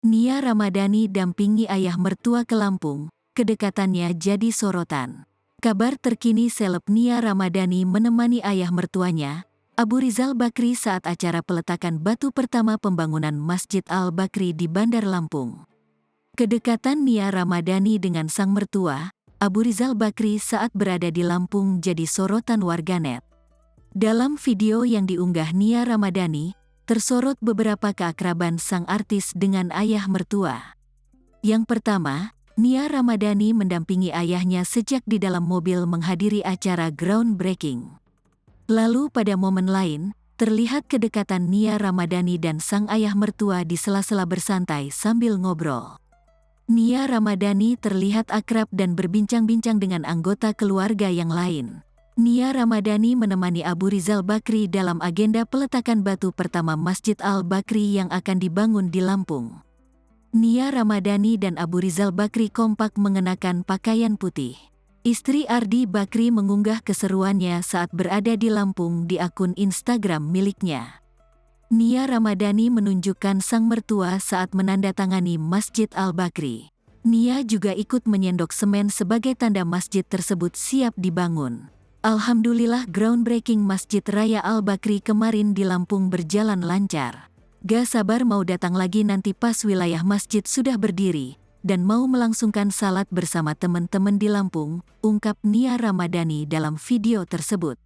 Nia Ramadhani dampingi ayah mertua ke Lampung, kedekatannya jadi sorotan. Kabar terkini seleb Nia Ramadhani menemani ayah mertuanya, Abu Rizal Bakri saat acara peletakan batu pertama pembangunan Masjid Al-Bakri di Bandar Lampung. Kedekatan Nia Ramadhani dengan sang mertua, Abu Rizal Bakri saat berada di Lampung jadi sorotan warganet. Dalam video yang diunggah Nia Ramadhani, tersorot beberapa keakraban sang artis dengan ayah mertua. Yang pertama, Nia Ramadhani mendampingi ayahnya sejak di dalam mobil menghadiri acara groundbreaking. Lalu pada momen lain, terlihat kedekatan Nia Ramadhani dan sang ayah mertua di sela-sela bersantai sambil ngobrol. Nia Ramadhani terlihat akrab dan berbincang-bincang dengan anggota keluarga yang lain. Nia Ramadhani menemani Abu Rizal Bakri dalam agenda peletakan batu pertama Masjid Al-Bakri yang akan dibangun di Lampung. Nia Ramadhani dan Abu Rizal Bakri kompak mengenakan pakaian putih. Istri Ardi Bakri mengunggah keseruannya saat berada di Lampung di akun Instagram miliknya. Nia Ramadhani menunjukkan sang mertua saat menandatangani Masjid Al-Bakri. Nia juga ikut menyendok semen sebagai tanda masjid tersebut siap dibangun. Alhamdulillah groundbreaking Masjid Raya Al-Bakri kemarin di Lampung berjalan lancar. Gak sabar mau datang lagi nanti pas wilayah masjid sudah berdiri, dan mau melangsungkan salat bersama teman-teman di Lampung, ungkap Nia Ramadhani dalam video tersebut.